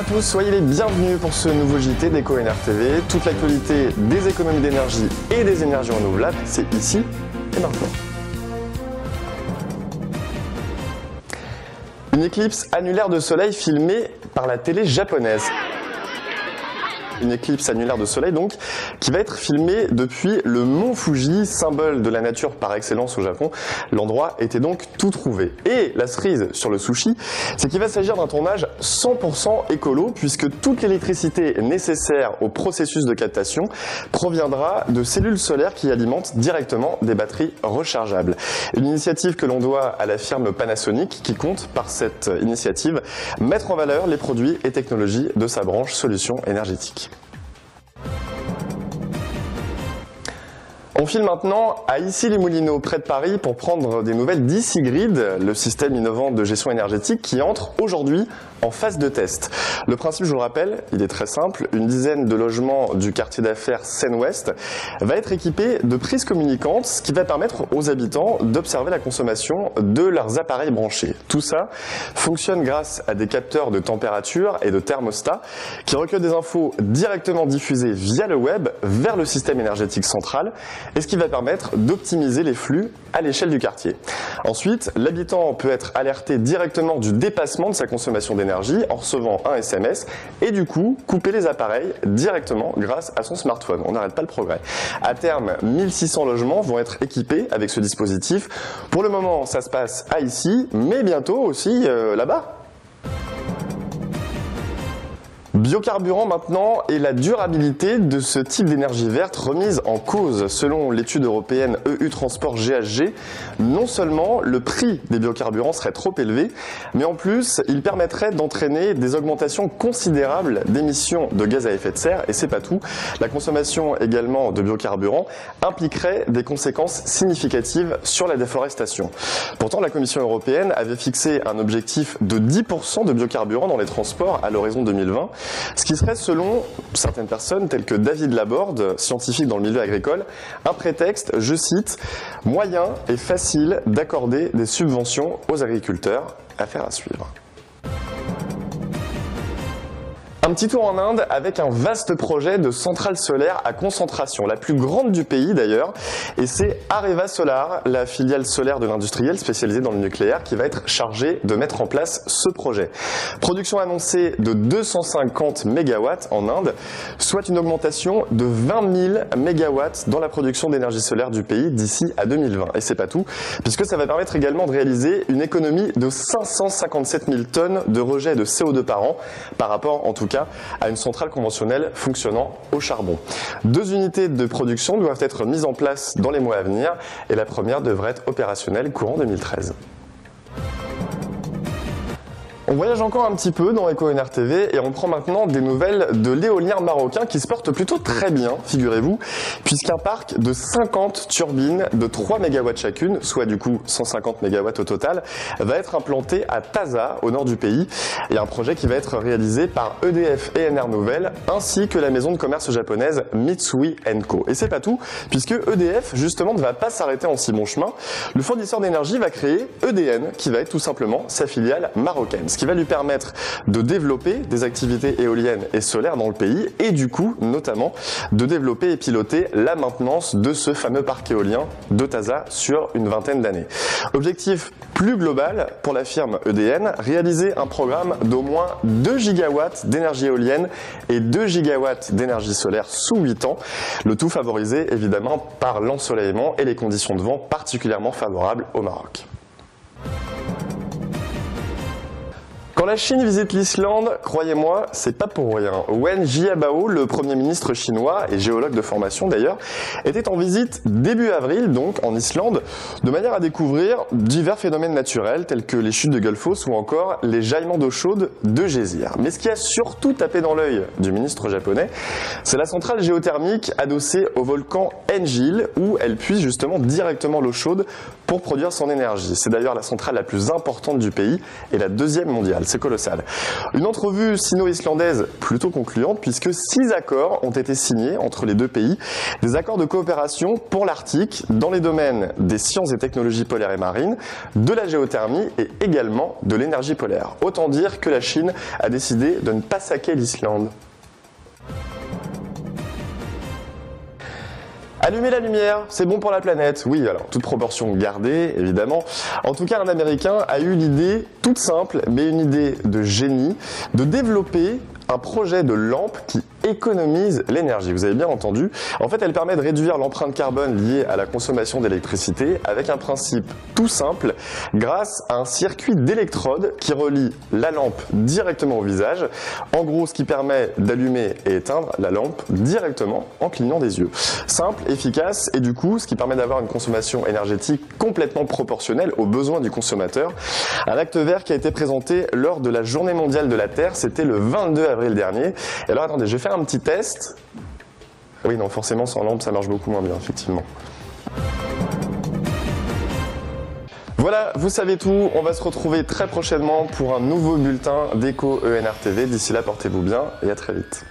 tous, soyez les bienvenus pour ce nouveau JT d'EcoEner TV. Toute l'actualité des économies d'énergie et des énergies renouvelables, c'est ici et maintenant. Une éclipse annulaire de soleil filmée par la télé japonaise. Une éclipse annulaire de soleil donc qui va être filmée depuis le mont Fuji, symbole de la nature par excellence au Japon. L'endroit était donc tout trouvé. Et la cerise sur le sushi, c'est qu'il va s'agir d'un tournage 100% écolo puisque toute l'électricité nécessaire au processus de captation proviendra de cellules solaires qui alimentent directement des batteries rechargeables. Une initiative que l'on doit à la firme Panasonic qui compte par cette initiative mettre en valeur les produits et technologies de sa branche solutions énergétiques. On file maintenant à Issy-les-Moulineaux, près de Paris, pour prendre des nouvelles d'Issy Grid, le système innovant de gestion énergétique qui entre aujourd'hui en phase de test. Le principe, je vous le rappelle, il est très simple. Une dizaine de logements du quartier d'affaires Seine-Ouest va être équipé de prises communicantes, ce qui va permettre aux habitants d'observer la consommation de leurs appareils branchés. Tout ça fonctionne grâce à des capteurs de température et de thermostat qui recueillent des infos directement diffusées via le web vers le système énergétique central, et ce qui va permettre d'optimiser les flux à l'échelle du quartier. Ensuite, l'habitant peut être alerté directement du dépassement de sa consommation d'énergie en recevant un SMS et du coup couper les appareils directement grâce à son smartphone. On n'arrête pas le progrès. À terme, 1600 logements vont être équipés avec ce dispositif. Pour le moment, ça se passe à Issy, mais bientôt aussi là-bas. Biocarburant maintenant et la durabilité de ce type d'énergie verte remise en cause. Selon l'étude européenne EU Transport GHG, non seulement le prix des biocarburants serait trop élevé, mais en plus il permettrait d'entraîner des augmentations considérables d'émissions de gaz à effet de serre. Et c'est pas tout, la consommation également de biocarburants impliquerait des conséquences significatives sur la déforestation. Pourtant, la Commission européenne avait fixé un objectif de 10% de biocarburants dans les transports à l'horizon 2020. Ce qui serait, selon certaines personnes, telles que David Laborde, scientifique dans le milieu agricole, un prétexte, je cite, « moyen et facile d'accorder des subventions aux agriculteurs ». Affaire à suivre. Un petit tour en Inde avec un vaste projet de centrale solaire à concentration, la plus grande du pays d'ailleurs, et c'est Areva Solar, la filiale solaire de l'industriel spécialisée dans le nucléaire, qui va être chargée de mettre en place ce projet. Production annoncée de 250 MW en Inde, soit une augmentation de 20 000 MW dans la production d'énergie solaire du pays d'ici à 2020. Et c'est pas tout, puisque ça va permettre également de réaliser une économie de 557 000 tonnes de rejet de CO2 par an, par rapport en tout cas à une centrale conventionnelle fonctionnant au charbon. 2 unités de production doivent être mises en place dans les mois à venir et la première devrait être opérationnelle courant 2013. On voyage encore un petit peu dans EcoEner TV et on prend maintenant des nouvelles de l'éolien marocain qui se porte plutôt très bien, figurez-vous, puisqu'un parc de 50 turbines de 3 MW chacune, soit du coup 150 MW au total, va être implanté à Taza, au nord du pays, et un projet qui va être réalisé par EDF et Ener Nouvelle, ainsi que la maison de commerce japonaise Mitsui & Co. Et c'est pas tout, puisque EDF justement ne va pas s'arrêter en si bon chemin. Le fournisseur d'énergie va créer EDN, qui va être tout simplement sa filiale marocaine, ce qui va lui permettre de développer des activités éoliennes et solaires dans le pays et du coup, notamment, de développer et piloter la maintenance de ce fameux parc éolien de Taza sur une vingtaine d'années. Objectif plus global pour la firme EDN, réaliser un programme d'au moins 2 gigawatts d'énergie éolienne et 2 gigawatts d'énergie solaire sous 8 ans, le tout favorisé évidemment par l'ensoleillement et les conditions de vent particulièrement favorables au Maroc. Quand la Chine visite l'Islande, croyez-moi, c'est pas pour rien. Wen Jiabao, le Premier ministre chinois et géologue de formation d'ailleurs, était en visite début avril, donc en Islande, de manière à découvrir divers phénomènes naturels tels que les chutes de Gullfoss ou encore les jaillements d'eau chaude de Gézir. Mais ce qui a surtout tapé dans l'œil du ministre japonais, c'est la centrale géothermique adossée au volcan Hengil, où elle puise justement directement l'eau chaude pour produire son énergie. C'est d'ailleurs la centrale la plus importante du pays et la deuxième mondiale. C'est colossal. Une entrevue sino-islandaise plutôt concluante puisque 6 accords ont été signés entre les deux pays. Des accords de coopération pour l'Arctique dans les domaines des sciences et technologies polaires et marines, de la géothermie et également de l'énergie polaire. Autant dire que la Chine a décidé de ne pas saquer l'Islande. Allumer la lumière, c'est bon pour la planète. Oui, alors, toute proportion gardée, évidemment. En tout cas, un Américain a eu l'idée toute simple, mais une idée de génie, de développer un projet de lampe qui économise l'énergie. Vous avez bien entendu. En fait, elle permet de réduire l'empreinte carbone liée à la consommation d'électricité avec un principe tout simple, grâce à un circuit d'électrodes qui relie la lampe directement au visage. En gros, ce qui permet d'allumer et éteindre la lampe directement en clignant des yeux. Simple, efficace et du coup, ce qui permet d'avoir une consommation énergétique complètement proportionnelle aux besoins du consommateur. Un acte vert qui a été présenté lors de la Journée mondiale de la Terre, c'était le 22 avril dernier. Et alors attendez, je vais faire un petit test. Oui, non, forcément, sans lampe, ça marche beaucoup moins bien, effectivement. Voilà, vous savez tout. On va se retrouver très prochainement pour un nouveau bulletin d'Eco ENR TV. D'ici là, portez-vous bien et à très vite.